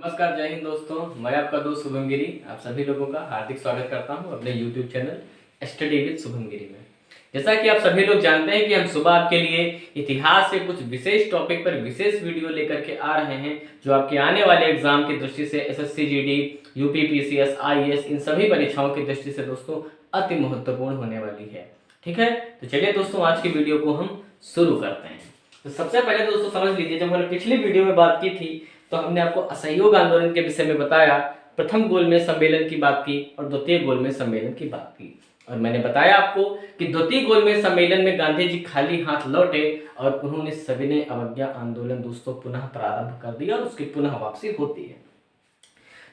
नमस्कार, जय हिंद दोस्तों। मैं आपका दोस्त शुभम गिरी आप सभी लोगों का हार्दिक स्वागत करता हूं अपने YouTube channel study with Shubham Giri में। जैसा कि आप सभी लोग जानते हैं कि हम सुबह आपके लिए इतिहास से कुछ विशेष टॉपिक पर विशेष वीडियो लेकर के आ रहे हैं, जो आपके आने वाले एग्जाम की दृष्टि से SSC GD, UP PCS IAS इन सभी परीक्षाओं की दृष्टि से दोस्तों अति महत्वपूर्ण होने वाली है। ठीक है, तो चलिए दोस्तों आज की वीडियो को हम शुरू करते हैं। तो सबसे पहले दोस्तों समझ लीजिए, जब हमने पिछली वीडियो में बात की थी तो हमने आपको असहयोग आंदोलन के विषय में बताया। प्रथम गोलमेज सम्मेलन की बात की और द्वितीय गोलमेज सम्मेलन की बात की, और मैंने बताया आपको कि द्वितीय गोलमेज सम्मेलन में गांधी जी खाली हाथ लौटे और उन्होंने सविनय अवज्ञा आंदोलन दोस्तों पुनः प्रारंभ कर दिया और उसकी पुनः वापसी होती है।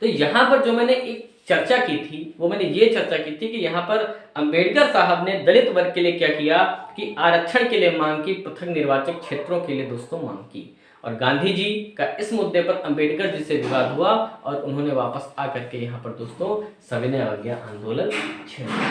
तो यहाँ पर जो मैंने एक चर्चा की थी वो मैंने ये चर्चा की थी कि यहाँ पर अंबेडकर साहब ने दलित वर्ग के लिए क्या किया कि आरक्षण के लिए मांग की, पृथक निर्वाचक क्षेत्रों के लिए दोस्तों मांग की, और गांधी जी का इस मुद्दे पर अंबेडकर जी से विवाद हुआ और उन्होंने वापस आकर के यहाँ पर दोस्तों सविनय अवज्ञा आंदोलन छेड़ा।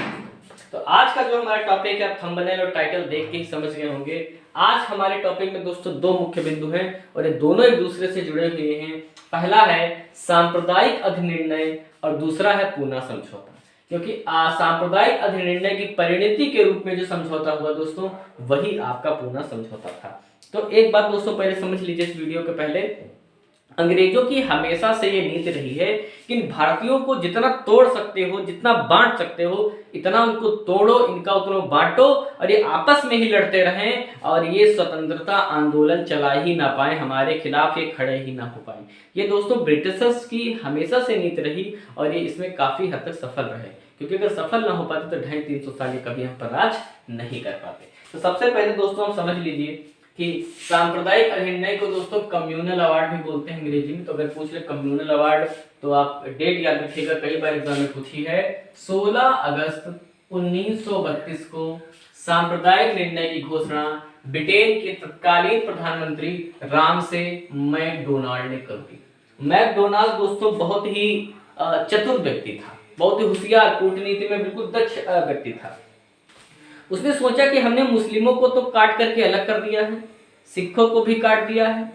तो आज का जो हमारा टॉपिक है, आप थंबनेल और टाइटल देख के ही समझ गए होंगे। आज हमारे टॉपिक में दोस्तों दो मुख्य बिंदु हैं और ये दोनों एक दूसरे से जुड़े हुए हैं। पहला है सांप्रदायिक अधिनिर्णय और दूसरा है पूना समझौता, क्योंकि सांप्रदायिक अधिनिर्णय की परिणति के रूप में जो समझौता हुआ दोस्तों वही आपका पूना समझौता था। तो एक बात दोस्तों पहले समझ लीजिए इस वीडियो के पहले, अंग्रेजों की हमेशा से ये नीति रही है कि इन भारतीयों को जितना तोड़ सकते हो, जितना बांट सकते हो, इतना उनको तोड़ो, इनका उतना बांटो और ये आपस में ही लड़ते रहें और ये स्वतंत्रता आंदोलन चला ही ना पाए, हमारे खिलाफ ये खड़े ही ना हो पाए। ये दोस्तों ब्रिटिशर्स की हमेशा से नीति रही और ये इसमें काफी हद तक सफल रहे, क्योंकि अगर सफल ना हो पाते तो 250-300 साल कभी हम पर राज नहीं कर पाते। तो सबसे पहले दोस्तों हम समझ लीजिए कि सांप्रदायिक अधिनिर्णय को दोस्तों कम्युनल अवार्ड भी बोलते हैं अंग्रेजी में। तो अगर पूछ ले कम्युनल अवार्ड तो आप डेट याद रखिएगा, कई बार एग्जाम में पूछी है। 16 अगस्त 1932 को सांप्रदायिक निर्णय की घोषणा ब्रिटेन के तत्कालीन प्रधानमंत्री रामसे मैकडोनाल्ड ने कर दी। मैकडोनाल्ड दोस्तों बहुत ही चतुर व्यक्ति था, बहुत ही होशियार, कूटनीति में बिल्कुल दक्ष व्यक्ति था। उसने सोचा कि हमने मुस्लिमों को तो काट करके अलग कर दिया है, सिखों को भी काट दिया है,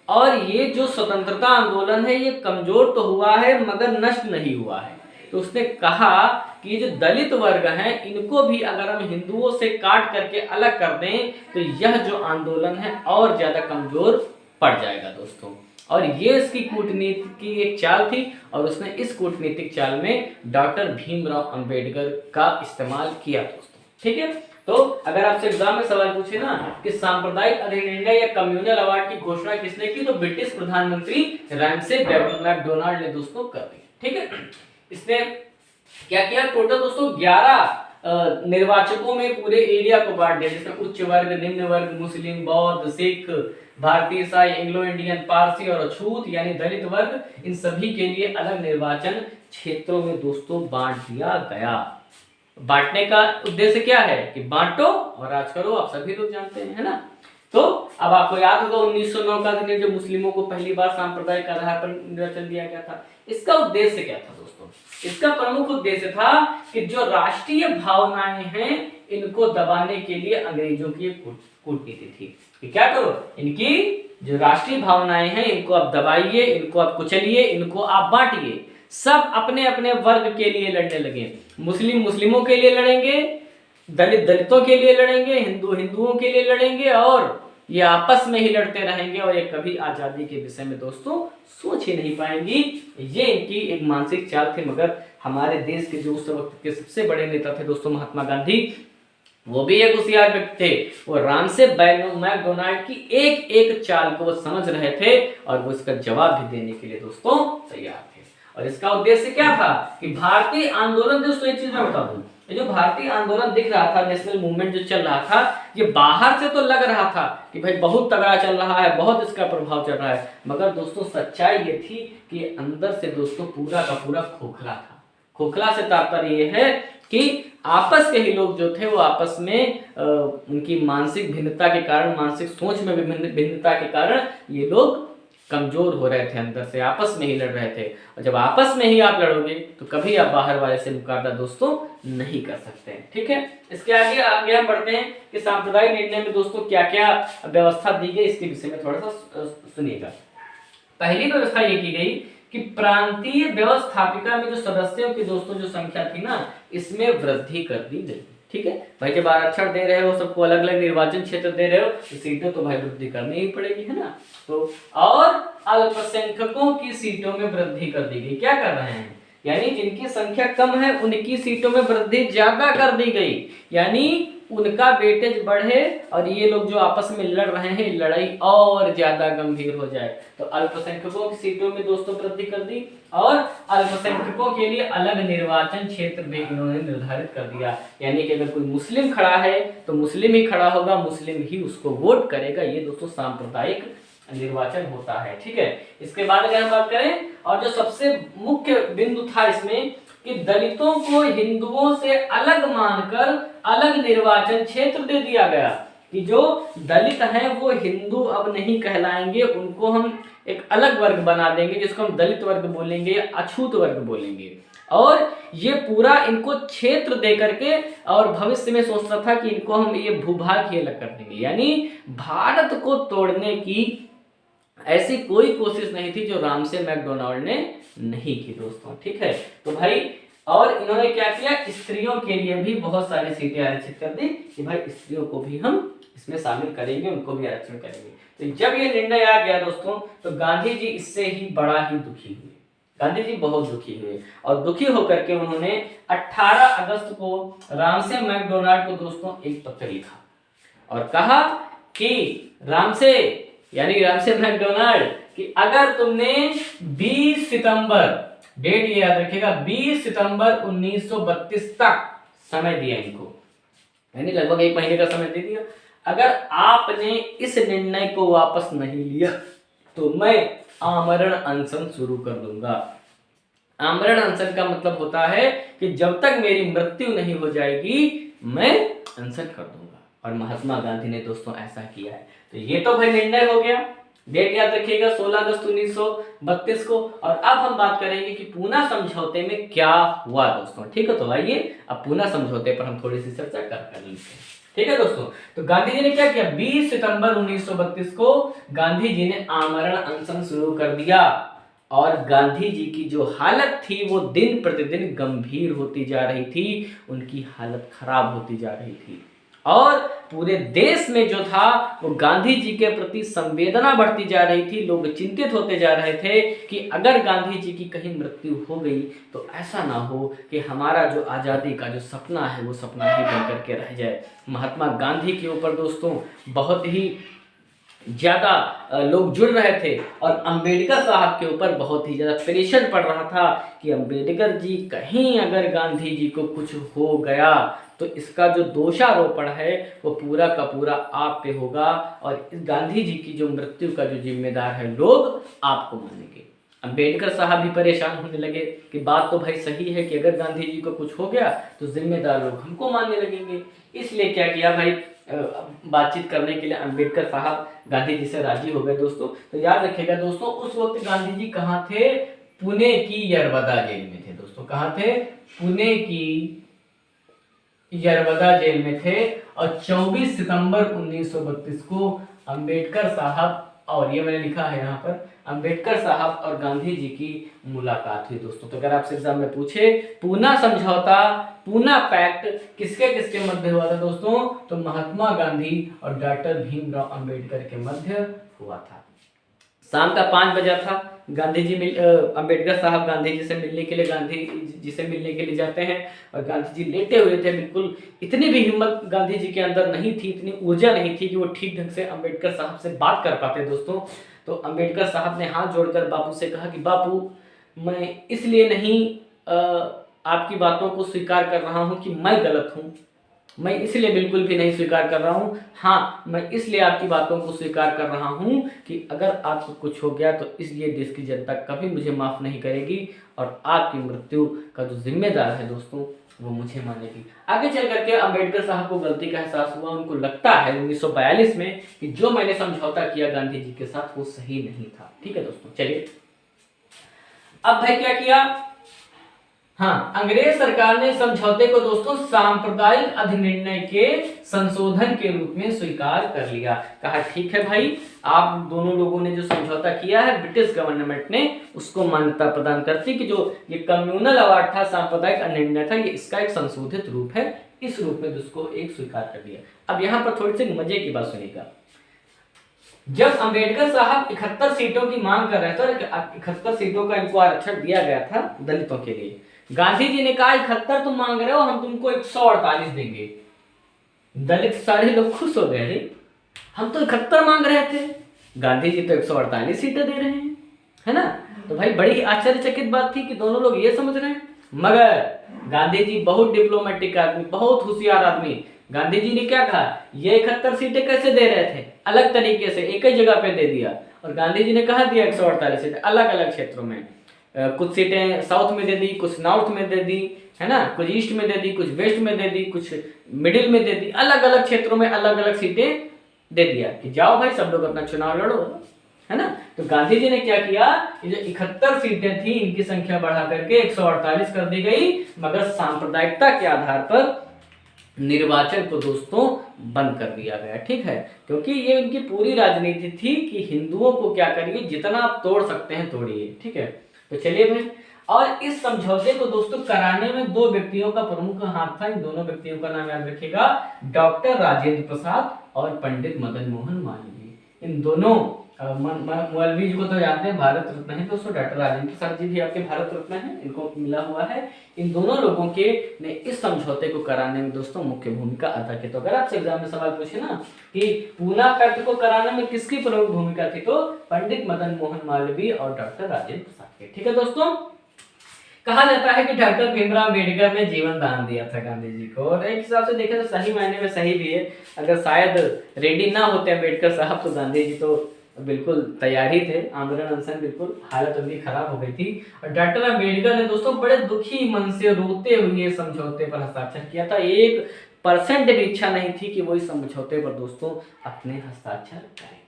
और ये जो स्वतंत्रता आंदोलन है ये कमजोर तो हुआ है मगर नष्ट नहीं हुआ है। तो उसने कहा कि ये जो दलित वर्ग हैं इनको भी अगर हम हिंदुओं से काट करके अलग कर दें तो यह जो आंदोलन है और ज्यादा कमजोर पड़ जाएगा दोस्तों। और ये इसकी कूटनीति की एक चाल थी और उसने इस कूटनीतिक चाल में डॉक्टर भीमराव अंबेडकर का इस्तेमाल किया दोस्तों। ठीक है, तो अगर आपसे एग्जाम में सवाल पूछे ना कि सांप्रदायिक अधिनिर्णय या कम्युनल अवार्ड की घोषणा किसने की, तो ब्रिटिश प्रधानमंत्री रैमसे मैकडोनाल्ड ने दोस्तों कर दी। ठीक है, इसने क्या किया, टोटल दोस्तों 11 निर्वाचकों में पूरे एरिया को बांट दिया, जिसमें उच्च वर्ग, निम्न वर्ग, मुस्लिम, बौद्ध, सिख, भारतीय ईसाई, एंग्लो इंडियन, पारसी और अछूत यानी दलित वर्ग, इन सभी के लिए अलग निर्वाचन क्षेत्रों में दोस्तों बांट दिया गया। बांटने का उद्देश्य क्या है कि बांटो और राज करो, आप सभी लोग जानते हैं, है ना। तो अब आपको याद होगा 1909 का अधिनियम, जो मुस्लिमों को पहली बार सांप्रदायिक आधार पर निर्वाचन दिया गया था। इसका उद्देश्य क्या था दोस्तों? इसका प्रमुख उद्देश्य था कि जो राष्ट्रीय भावनाएं हैं इनको दबाने के लिए अंग्रेजों की कूटनीति थी कि क्या करो, इनकी जो राष्ट्रीय भावनाएं हैं इनको आप दबाइए, इनको आप कुचलिए, इनको आप बांटिए। सब अपने अपने वर्ग के लिए लड़ने लगे। मुस्लिम मुस्लिमों के लिए लड़ेंगे, दलित दलितों के लिए लड़ेंगे, हिंदू हिंदुओं के लिए लड़ेंगे, और ये आपस में ही लड़ते रहेंगे और ये कभी आजादी के विषय में दोस्तों सोच ही नहीं पाएंगी। ये इनकी एक मानसिक चाल थी। मगर हमारे देश के जो उस वक्त के सबसे बड़े नेता थे दोस्तों महात्मा गांधी, वो भी एक होशियार व्यक्ति थे। वो रामसे मैकडोनाल्ड की एक एक चाल को वो समझ रहे थे और वो इसका जवाब भी देने के लिए दोस्तों तैयार थे। और इसका उद्देश्य क्या था कि भारतीय आंदोलन, दोस्तों एक चीज मैं बता दूं, ये जो भारतीय आंदोलन दिख रहा था, नेशनल मूवमेंट जो चल रहा था, ये बाहर से तो लग रहा था कि भाई बहुत तगड़ा चल रहा है, बहुत इसका प्रभाव चल रहा है, मगर दोस्तों सच्चाई ये थी कि अंदर से दोस्तों पूरा का पूरा खोखला था। खोखला से तात्पर्य ये है कि आपस के ही लोग जो थे वो आपस में उनकी मानसिक भिन्नता के कारण, मानसिक सोच में भिन्नता के कारण ये लोग कमजोर हो रहे थे, अंदर से आपस में ही लड़ रहे थे। और जब आपस में ही आप लड़ोगे तो कभी आप बाहर वाले से मुकाबला दोस्तों नहीं कर सकते। ठीक है, इसके आगे हम बढ़ते हैं कि सांप्रदायिक निर्णय में दोस्तों क्या क्या व्यवस्था दी गई, इसके विषय में थोड़ा सा सुनिएगा। पहली व्यवस्था ये की गई कि प्रांतीय व्यवस्थापिका में जो सदस्यों की दोस्तों जो संख्या थी ना, इसमें वृद्धि कर दी गई। ठीक है भाई, जब आरक्षण दे रहे हो, सबको अलग अलग निर्वाचन क्षेत्र दे रहे हो, तो सीटें तो भाई वृद्धि करनी ही पड़ेगी, है ना। तो और अल्पसंख्यकों की सीटों में वृद्धि कर दी गई। क्या कर रहे हैं, यानी जिनकी संख्या कम है उनकी सीटों में वृद्धि ज्यादा कर दी गई, यानी उनका वेटेज बढ़े और ये लोग जो आपस में लड़ रहे हैं लड़ाई और ज्यादा गंभीर हो जाए। तो अल्पसंख्यकों की सीटों में दोस्तों वृद्धि कर दी, और अल्पसंख्यकों के लिए अलग निर्वाचन क्षेत्र भी इन्होंने निर्धारित कर दिया, यानी कि अगर कोई मुस्लिम खड़ा है तो मुस्लिम ही खड़ा होगा, मुस्लिम ही उसको वोट करेगा। ये दोस्तों सांप्रदायिक निर्वाचन होता है। ठीक है, इसके बाद अगर हम बात करें, और जो सबसे मुख्य बिंदु था इसमें कि दलितों को हिंदुओं से अलग मानकर अलग निर्वाचन क्षेत्र दे दिया गया, कि जो दलित हैं वो हिंदू अब नहीं कहलाएंगे, उनको हम एक अलग वर्ग बना देंगे जिसको हम दलित वर्ग बोलेंगे या अछूत वर्ग बोलेंगे। और ये पूरा इनको क्षेत्र दे करके, और भविष्य में सोचता था कि इनको हम ये भूभाग ही अलग कर देंगे, यानी भारत को तोड़ने की ऐसी कोई कोशिश नहीं थी जो रामसे मैकडोनाल्ड ने नहीं की दोस्तों। ठीक है, तो भाई और इन्होंने क्या किया, स्त्रियों के लिए भी बहुत सारी सीटें आरक्षित कर दी कि भाई स्त्रियों को भी हम इसमें शामिल करेंगे, उनको भी आरक्षण करेंगे। तो जब ये निर्णय आ गया दोस्तों, तो गांधी जी इससे ही बड़ा ही दुखी हुए। गांधी जी बहुत दुखी हुए, और दुखी होकर के उन्होंने 18 अगस्त को रामसे मैकडोनाल्ड को दोस्तों एक पत्र लिखा और कहा कि रामसे मैकडोनाल्ड, कि अगर तुमने 20 सितंबर, डेट ये याद रखिएगा, 20 सितंबर 1932 तक समय दिया इनको, यानी लगभग 1 महीने का समय दे दिया, अगर आपने इस निर्णय को वापस नहीं लिया तो मैं आमरण अनशन शुरू कर दूंगा। आमरण अनशन का मतलब होता है कि जब तक मेरी मृत्यु नहीं हो जाएगी मैं अनशन कर दूंगा, और महात्मा गांधी ने दोस्तों ऐसा किया है। तो ये तो भाई निर्णय हो गया, डेट याद रखिएगा 16 अगस्त 1932 को। और अब हम बात करेंगे कि पूना समझौते में क्या हुआ दोस्तों। ठीक है, तो आइए अब पूना समझौते पर हम थोड़ी सी चर्चा कर लेते हैं। ठीक है दोस्तों, तो गांधी जी ने क्या किया, 20 सितंबर 1932 को गांधी जी ने आमरण अनशन शुरू कर दिया, और गांधी जी की जो हालत थी वो दिन प्रतिदिन गंभीर होती जा रही थी, उनकी हालत खराब होती जा रही थी, और पूरे देश में जो था वो गांधी जी के प्रति संवेदना बढ़ती जा रही थी। लोग चिंतित होते जा रहे थे कि अगर गांधी जी की कहीं मृत्यु हो गई तो ऐसा ना हो कि हमारा जो आज़ादी का जो सपना है वो सपना ही बन करके रह जाए। महात्मा गांधी के ऊपर दोस्तों बहुत ही ज़्यादा लोग जुड़ रहे थे, और अंबेडकर साहब के ऊपर बहुत ही ज़्यादा प्रेशर पड़ रहा था कि अंबेडकर जी कहीं अगर गांधी जी को कुछ हो गया तो इसका जो दोषारोपण है वो पूरा का पूरा आप पे होगा, और इस गांधी जी की जो मृत्यु का जो जिम्मेदार है लोग आपको मानेंगे। अंबेडकर साहब भी परेशान होने लगे कि बात तो भाई सही है कि अगर गांधी जी को कुछ हो गया तो जिम्मेदार लोग हमको मानने लगेंगे। इसलिए क्या किया भाई, बातचीत करने के लिए अंबेडकर साहब गांधी जी से राजी हो गए दोस्तों। तो याद रखिएगा दोस्तों, उस वक्त गांधी जी कहाँ थे, पुणे की यरवदा जेल में थे दोस्तों। कहाँ थे, पुणे की यरवदा जेल में थे, और 24 सितंबर 1932 को अंबेडकर साहब, और ये मैंने लिखा है यहाँ पर, अंबेडकर साहब और गांधी जी की मुलाकात हुई दोस्तों। तो अगर आपसे एग्जाम में पूछे पूना समझौता, पूना पैक्ट किसके किसके मध्य हुआ था दोस्तों, तो महात्मा गांधी और डॉक्टर भीमराव अंबेडकर के मध्य हुआ था। शाम का 5 बजा था, गांधी जी अंबेडकर साहब गांधी जी से मिलने के लिए जाते हैं, और गांधी जी लेटे हुए थे बिल्कुल। इतनी भी हिम्मत गांधी जी के अंदर नहीं थी, इतनी ऊर्जा नहीं थी कि वो ठीक ढंग से अंबेडकर साहब से बात कर पाते दोस्तों। तो अंबेडकर साहब ने हाथ जोड़कर बापू से कहा कि बापू, मैं इसलिए नहीं आपकी बातों को स्वीकार कर रहा हूँ कि मैं गलत हूँ, मैं इसलिए बिल्कुल भी नहीं स्वीकार कर रहा हूँ। हाँ, मैं इसलिए आपकी बातों को स्वीकार कर रहा हूँ कि अगर आपको कुछ हो गया तो इसलिए देश की जनता कभी मुझे माफ़ नहीं करेगी, और आपकी मृत्यु का जो जिम्मेदार है दोस्तों वो मुझे मानेगी। आगे चल करके अंबेडकर साहब को गलती का एहसास हुआ। उनको लगता है 1942 में कि जो मैंने समझौता किया गांधी जी के साथ वो सही नहीं था। ठीक है दोस्तों, चलिए अब भाई क्या किया, हाँ, अंग्रेज सरकार ने समझौते को दोस्तों सांप्रदायिक अधिनिर्णय के संशोधन के रूप में स्वीकार कर लिया। कहा ठीक है भाई, आप दोनों लोगों ने जो समझौता किया है, ब्रिटिश गवर्नमेंट ने उसको मान्यता प्रदान करती कि जो ये कम्युनल अवार्ड था, सांप्रदायिक अधिनिर्णय था, ये इसका एक संशोधित रूप है, इस रूप में उसको एक स्वीकार कर लिया। अब यहाँ पर थोड़ी सी मजे की बात सुनिएगा। जब अंबेडकर साहब 71 सीटों की मांग कर रहे थे, 71 सीटों का इनको आरक्षण दिया गया था दलितों के लिए, गांधी जी ने कहा 71 तुम मांग रहे हो, हम तुमको 148 देंगे। दलित सारे लोग खुश हो गए, हम तो 71 मांग रहे थे, गांधी जी तो 148 सीटें दे रहे हैं, है ना। तो भाई बड़ी आश्चर्यचकित बात थी कि दोनों लोग ये समझ रहे हैं, मगर गांधी जी बहुत डिप्लोमेटिक आदमी, बहुत होशियार आदमी, गांधी जी ने क्या कहा, ये 71 सीटें कैसे दे रहे थे, अलग तरीके से एक ही जगह पे दे दिया। और गांधी जी ने कहा दिया 148 सीटें अलग अलग क्षेत्रों में, कुछ सीटें साउथ में दे दी, कुछ नॉर्थ में दे दी, है ना, कुछ ईस्ट में दे दी, कुछ वेस्ट में दे दी, कुछ मिडिल में दे दी, अलग अलग क्षेत्रों में अलग अलग सीटें दे दिया कि जाओ भाई सब लोग अपना चुनाव लड़ो, है ना। तो गांधी जी ने क्या किया, ये जो 71 सीटें थी इनकी संख्या बढ़ा करके 148 कर दी गई, मगर सांप्रदायिकता के आधार पर निर्वाचन को दोस्तों बंद कर दिया गया, ठीक है, क्योंकि ये इनकी पूरी राजनीति थी कि हिंदुओं को क्या करिए, जितना आप तोड़ सकते हैं तोड़िए, ठीक है। तो चलिए भाई, और इस समझौते को दोस्तों कराने में दो व्यक्तियों का प्रमुख हाथ था, इन दोनों व्यक्तियों का नाम याद रखिएगा, डॉक्टर राजेंद्र प्रसाद और पंडित मदन मोहन मालवीय। इन दोनों मौलवी जी को तो जानते हैं, भारत रत्न है दोस्तों, डॉक्टर राजेंद्र प्रसाद जी भी आपके भारत रत्न है, इनको मिला हुआ है। इन दोनों लोगों के ने इस समझौते को कराने में दोस्तों मुख्य भूमिका अदा की। तो अगर आपसे एग्जाम में सवाल पूछे ना कि पूना पैक्ट को कराने में किसकी प्रमुख भूमिका थी, तो पंडित मदन मोहन मालवीय और डॉक्टर राजेंद्र प्रसाद के, ठीक है दोस्तों। कहा जाता है कि डॉक्टर भीमराव अम्बेडकर ने जीवन दान दिया था गांधी जी को, और एक हिसाब से देखें तो सही मायने में सही भी है। अगर शायद रेडी ना होते अम्बेडकर साहब तो गांधी जी तो बिल्कुल तैयार ही थे, आंदोलन अनशन बिल्कुल हालत उनकी खराब हो गई थी। और डॉक्टर अम्बेडकर ने दोस्तों बड़े दुखी मन से रोते हुए समझौते पर हस्ताक्षर किया था, 1% भी इच्छा नहीं थी कि वो इस समझौते पर दोस्तों अपने हस्ताक्षर करें,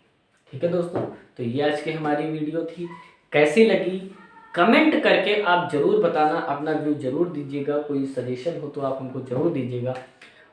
ठीक है दोस्तों। तो ये आज की हमारी वीडियो थी, कैसी लगी कमेंट करके आप जरूर बताना, अपना व्यू जरूर दीजिएगा, कोई सजेशन हो तो आप हमको जरूर दीजिएगा।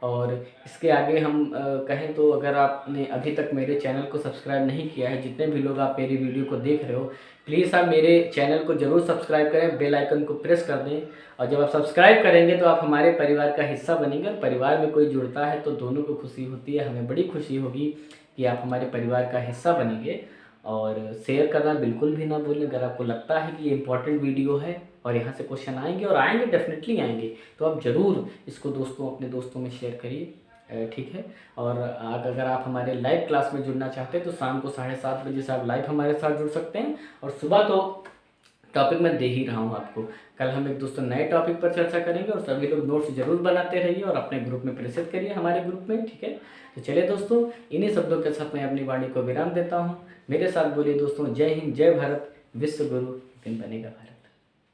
और इसके आगे हम कहें तो अगर आपने अभी तक मेरे चैनल को सब्सक्राइब नहीं किया है, जितने भी लोग आप मेरी वीडियो को देख रहे हो, प्लीज़ आप मेरे चैनल को जरूर सब्सक्राइब करें, बेल आइकन को प्रेस कर दें। और जब आप सब्सक्राइब करेंगे तो आप हमारे परिवार का हिस्सा बनेंगे, और परिवार में कोई जुड़ता है तो दोनों को खुशी होती है, हमें बड़ी खुशी होगी कि आप हमारे परिवार का हिस्सा बनेंगे। और शेयर करना बिल्कुल भी ना भूलें, अगर आपको लगता है कि ये इंपॉर्टेंट वीडियो है और यहाँ से क्वेश्चन आएंगे, और आएंगे डेफिनेटली आएंगे, तो आप ज़रूर इसको दोस्तों अपने दोस्तों में शेयर करिए, ठीक है। और अगर आप हमारे लाइव क्लास में जुड़ना चाहते हैं तो शाम को 7:30 बजे से आप लाइव हमारे साथ जुड़ सकते हैं, और सुबह तो टॉपिक मैं दे ही रहा हूँ आपको। कल हम एक दोस्तों नए टॉपिक पर चर्चा करेंगे, और सभी लोग नोट्स जरूर बनाते रहिए और अपने ग्रुप में प्रेषित करिए, हमारे ग्रुप में, ठीक है। तो चलिए दोस्तों, इन्हीं शब्दों के साथ मैं अपनी वाणी को विराम देता हूँ। मेरे साथ बोलिए दोस्तों, जय हिंद, जय भारत, विश्व गुरु, दिन बनेगा भारत।